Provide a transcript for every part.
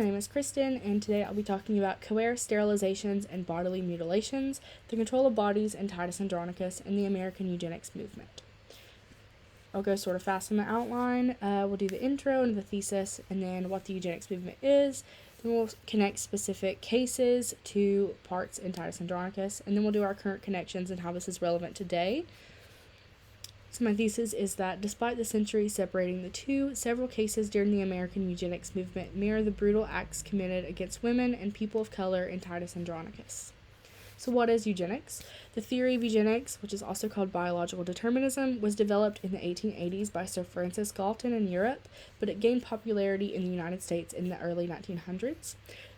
My name is Kristen, and today I'll be talking about coerced sterilizations and bodily mutilations, the control of bodies in Titus Andronicus, and the American Eugenics movement. I'll go sort of fast in the outline. We'll do the intro and the thesis, and then what the eugenics movement is. Then we'll connect specific cases to parts in Titus Andronicus, and then we'll do our current connections and how this is relevant today. So my thesis is that despite the centuries separating the two, several cases during the American eugenics movement mirror the brutal acts committed against women and people of color in Titus Andronicus. So what is eugenics? The theory of eugenics, which is also called biological determinism, was developed in the 1880s by Sir Francis Galton in Europe, but it gained popularity in the United States in the early 1900s.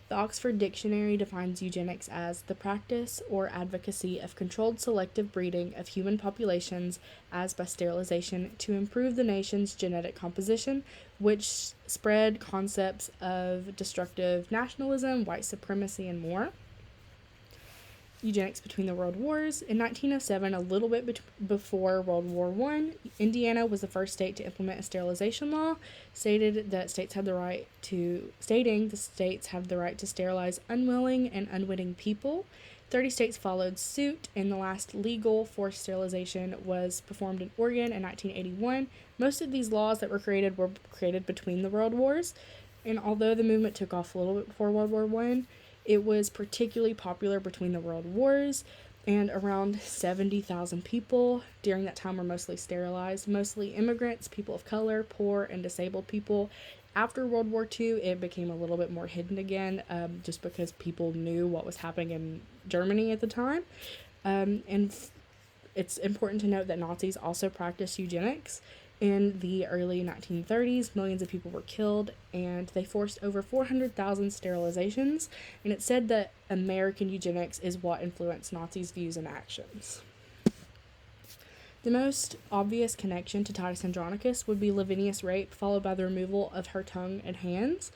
The Oxford Dictionary defines eugenics as the practice or advocacy of controlled selective breeding of human populations as by sterilization to improve the nation's genetic composition, which spread concepts of destructive nationalism, white supremacy, and more. Eugenics between the World Wars. In 1907, a little bit before World War I, Indiana was the first state to implement a sterilization law, stating the states have the right to sterilize unwilling and unwitting people. 30 states followed suit, and the last legal forced sterilization was performed in Oregon in 1981. Most of these laws that were created between the World Wars, and although the movement took off a little bit before World War I, it was particularly popular between the World Wars, and around 70,000 people during that time were mostly sterilized, mostly immigrants, people of color, poor, and disabled people. After World War II, it became a little bit more hidden again, just because people knew what was happening in Germany at the time. It's important to note that Nazis also practiced eugenics. In the early 1930s, millions of people were killed, and they forced over 400,000 sterilizations, and it's said that American eugenics is what influenced Nazis' views and actions. The most obvious connection to Titus Andronicus would be Lavinia's rape, followed by the removal of her tongue and hands.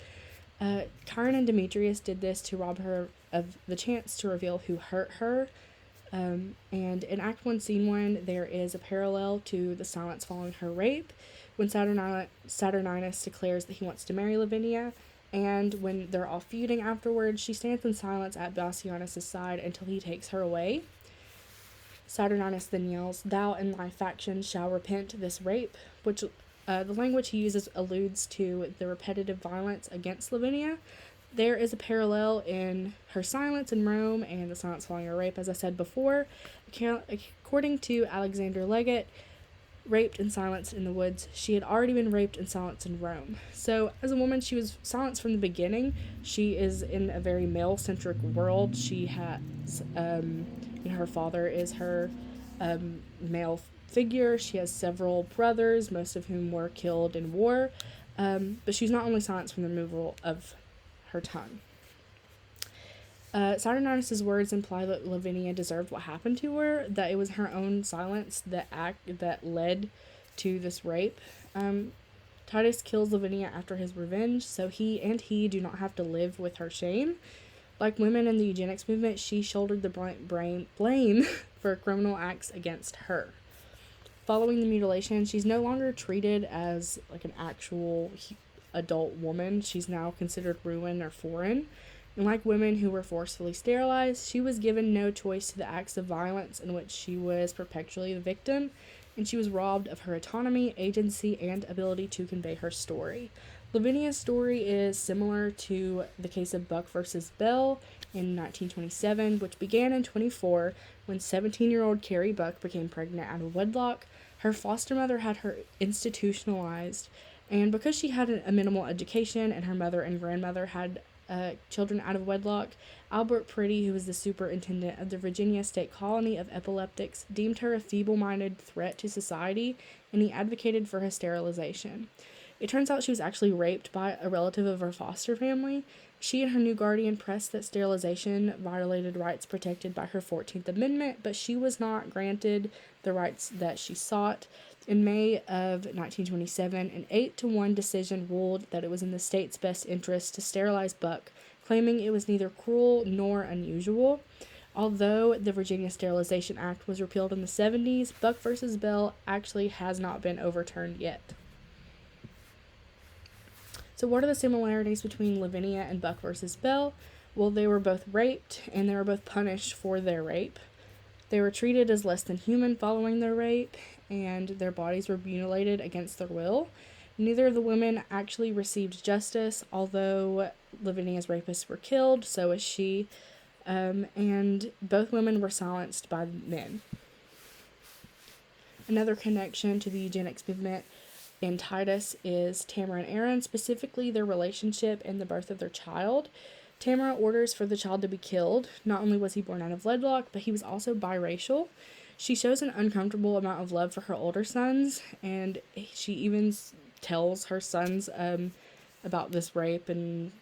Chiron and Demetrius did this to rob her of the chance to reveal who hurt her. And in Act 1, Scene 1, there is a parallel to the silence following her rape, when Saturninus declares that he wants to marry Lavinia, and when they're all feuding afterwards, she stands in silence at Bassianus' side until he takes her away. Saturninus then yells, "Thou and thy faction shall repent this rape," which the language he uses alludes to the repetitive violence against Lavinia. There is a parallel in her silence in Rome and the silence following her rape, as I said before. According to Alexander Legate, raped and silenced in the woods, she had already been raped and silenced in Rome. So, as a woman, she was silenced from the beginning. She is in a very male-centric world. She has, her father is her male figure. She has several brothers, most of whom were killed in war. But she's not only silenced from the removal of her tongue. Saturninus' words imply that Lavinia deserved what happened to her, that it was her own silence that led to this rape. Titus kills Lavinia after his revenge, so he do not have to live with her shame. Like women in the eugenics movement, she shouldered the blame for criminal acts against her. Following the mutilation, she's no longer treated as like an actual adult woman. She's now considered ruined or foreign. And like women who were forcefully sterilized, she was given no choice to the acts of violence in which she was perpetually the victim, and she was robbed of her autonomy, agency, and ability to convey her story. Lavinia's story is similar to the case of Buck versus Bell in 1927, which began in 1924 when 17-year-old Carrie Buck became pregnant out of wedlock. Her foster mother had her institutionalized, and because she had a minimal education and her mother and grandmother had children out of wedlock, Albert Priddy, who was the superintendent of the Virginia State Colony of Epileptics, deemed her a feeble-minded threat to society, and he advocated for her sterilization. It turns out she was actually raped by a relative of her foster family. She and her new guardian pressed that sterilization violated rights protected by her 14th Amendment, but she was not granted the rights that she sought. In May of 1927, an 8-1 decision ruled that it was in the state's best interest to sterilize Buck, claiming it was neither cruel nor unusual. Although the Virginia Sterilization Act was repealed in the 70s, Buck versus Bell actually has not been overturned yet. So what are the similarities between Lavinia and Buck versus Bell? Well, they were both raped, and they were both punished for their rape. They were treated as less than human following their rape, and their bodies were mutilated against their will. Neither of the women actually received justice, although Lavinia's rapists were killed, so was she, and both women were silenced by men. Another connection to the eugenics movement in Titus is Tamara and Aaron, specifically their relationship and the birth of their child. Tamara orders for the child to be killed. Not only was he born out of wedlock, but he was also biracial. She shows an uncomfortable amount of love for her older sons, and she even tells her sons about this rape and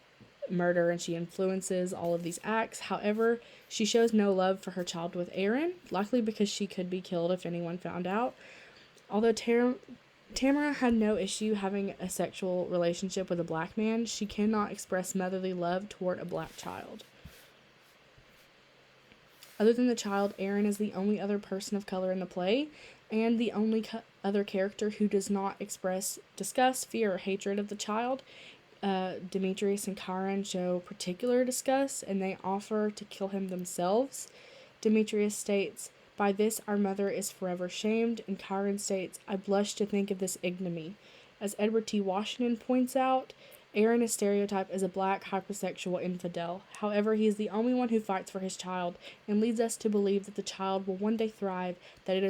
murder, and she influences all of these acts. However, she shows no love for her child with Aaron, likely because she could be killed if anyone found out. Although Tamara had no issue having a sexual relationship with a black man, she cannot express motherly love toward a black child. Other than the child, Aaron is the only other person of color in the play, and the only other character who does not express disgust, fear, or hatred of the child. Demetrius and Chiron show particular disgust, and they offer to kill him themselves. Demetrius states, "By this our mother is forever shamed," and Chiron states, "I blush to think of this ignominy." As Edward T. Washington points out, Aaron is stereotyped as a black hypersexual infidel. However, he is the only one who fights for his child and leads us to believe that the child will one day thrive, that it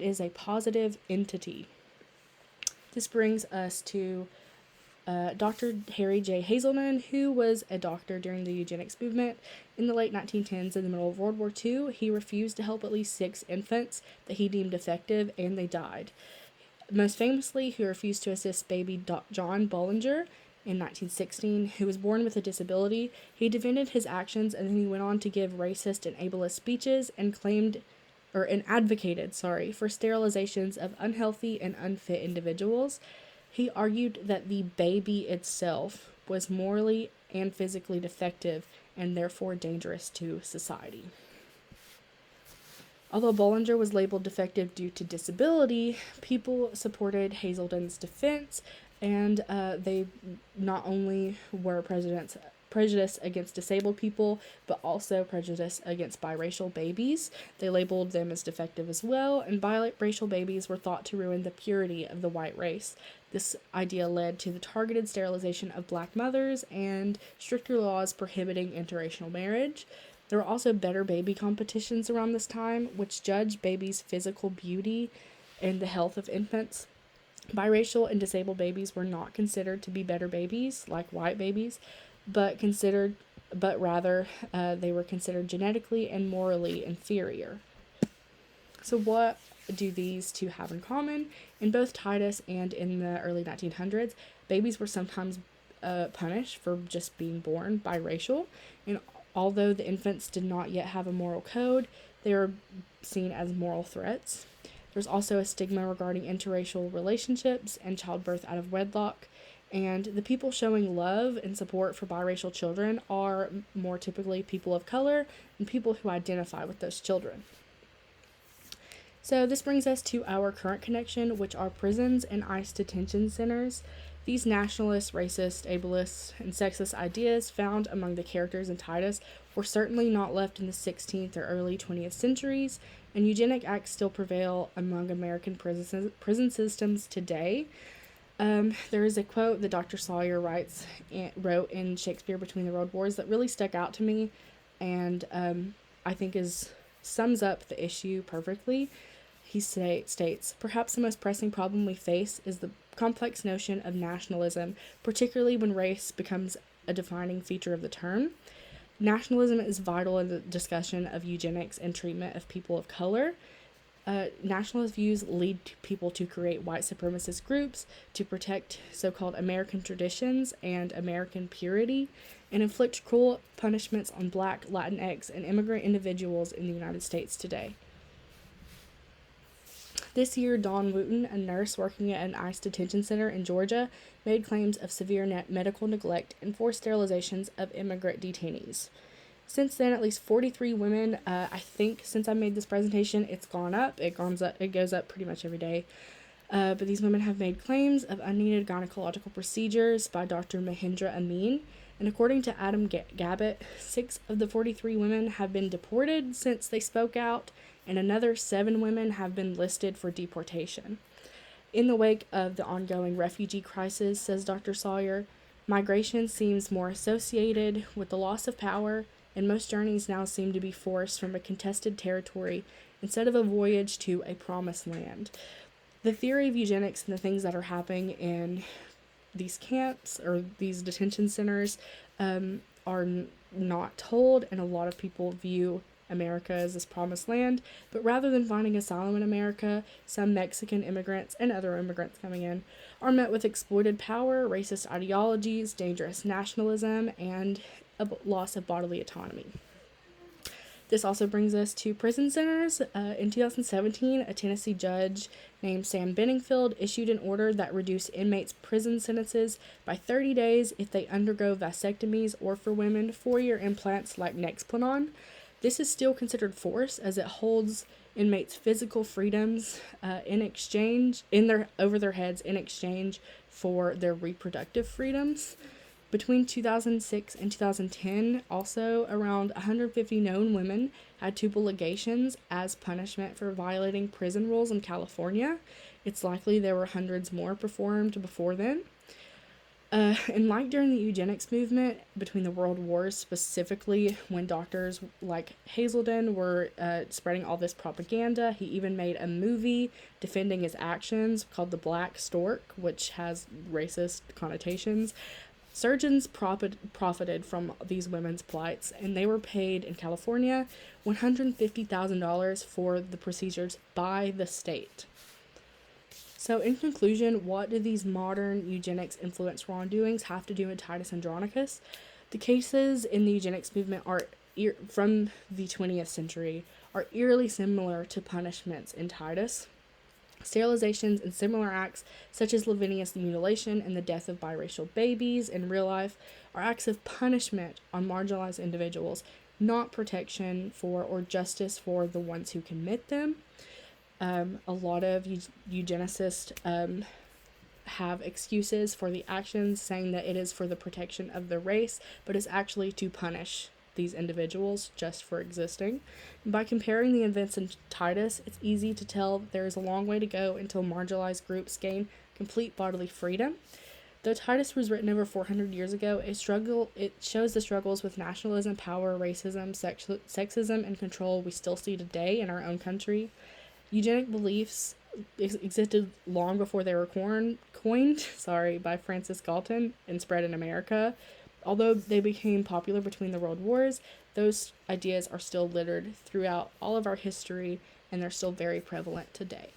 is a positive entity. This brings us to Dr. Harry J. Hazelden, who was a doctor during the eugenics movement. In the late 1910s, in the middle of World War II, he refused to help at least 6 infants that he deemed defective, and they died. Most famously, he refused to assist baby John Bollinger in 1916, who was born with a disability. He defended his actions, and then he went on to give racist and ableist speeches and advocated for sterilizations of unhealthy and unfit individuals. He argued that the baby itself was morally and physically defective and therefore dangerous to society. Although Bollinger was labeled defective due to disability, people supported Hazelden's defense, and they not only were prejudice against disabled people, but also prejudice against biracial babies. They labeled them as defective as well, and biracial babies were thought to ruin the purity of the white race. This idea led to the targeted sterilization of black mothers and stricter laws prohibiting interracial marriage. There were also better baby competitions around this time, which judged babies' physical beauty and the health of infants. Biracial and disabled babies were not considered to be better babies, like white babies, but rather they were considered genetically and morally inferior. So what do these two have in common? In both Titus and in the early 1900s, babies were sometimes punished for just being born biracial, and although the infants did not yet have a moral code, they were seen as moral threats. There's also a stigma regarding interracial relationships and childbirth out of wedlock, and the people showing love and support for biracial children are more typically people of color and people who identify with those children. So this brings us to our current connection, which are prisons and ICE detention centers. These nationalist, racist, ableist, and sexist ideas found among the characters in Titus were certainly not left in the 16th or early 20th centuries, and eugenic acts still prevail among American prison systems today. There is a quote that Dr. Sawyer wrote in Shakespeare Between the World Wars that really stuck out to me, and I think sums up the issue perfectly. He states, "Perhaps the most pressing problem we face is the complex notion of nationalism, particularly when race becomes a defining feature of the term. Nationalism is vital in the discussion of eugenics and treatment of people of color. Nationalist views lead people to create white supremacist groups to protect so-called American traditions and American purity, and inflict cruel punishments on Black, Latinx, and immigrant individuals in the United States today." This year, Dawn Wooten, a nurse working at an ICE detention center in Georgia, made claims of severe medical neglect and forced sterilizations of immigrant detainees. Since then, at least 43 women, I think since I made this presentation, it's gone up. It goes up pretty much every day. But these women have made claims of unneeded gynecological procedures by Dr. Mahendra Amin. And according to Adam Gabbett, 6 of the 43 women have been deported since they spoke out, and another 7 women have been listed for deportation. In the wake of the ongoing refugee crisis, says Dr. Sawyer, migration seems more associated with the loss of power, and most journeys now seem to be forced from a contested territory instead of a voyage to a promised land. The theory of eugenics and the things that are happening in these camps or these detention centers are not told, and a lot of people view America as this promised land, but rather than finding asylum in America, some Mexican immigrants and other immigrants coming in are met with exploited power, racist ideologies, dangerous nationalism, and a loss of bodily autonomy. This also brings us to prison centers. In 2017, a Tennessee judge named Sam Benningfield issued an order that reduced inmates' prison sentences by 30 days if they undergo vasectomies, or for women, 4-year implants like Nexplanon. This is still considered force, as it holds inmates' physical freedoms over their heads in exchange for their reproductive freedoms. Between 2006 and 2010, also around 150 known women had tubal ligations as punishment for violating prison rules in California. It's likely there were hundreds more performed before then. And like during the eugenics movement between the world wars, specifically when doctors like Hazelden were spreading all this propaganda, he even made a movie defending his actions called The Black Stork, which has racist connotations. Surgeons profited from these women's plights, and they were paid in California $150,000 for the procedures by the state. So in conclusion, what do these modern eugenics influenced wrongdoings have to do with Titus Andronicus? The cases in the eugenics movement are from the 20th century are eerily similar to punishments in Titus. Sterilizations and similar acts, such as Lavinia's mutilation and the death of biracial babies in real life, are acts of punishment on marginalized individuals, not protection for or justice for the ones who commit them. A lot of eugenicists have excuses for the actions, saying that it is for the protection of the race, but is actually to punish these individuals just for existing. By comparing the events in Titus, it's easy to tell that there is a long way to go until marginalized groups gain complete bodily freedom. Though Titus was written over 400 years ago, it shows the struggles with nationalism, power, racism, sexism, and control we still see today in our own country. Eugenic beliefs existed long before they were coined by Francis Galton and spread in America. Although they became popular between the world wars, those ideas are still littered throughout all of our history, and they're still very prevalent today.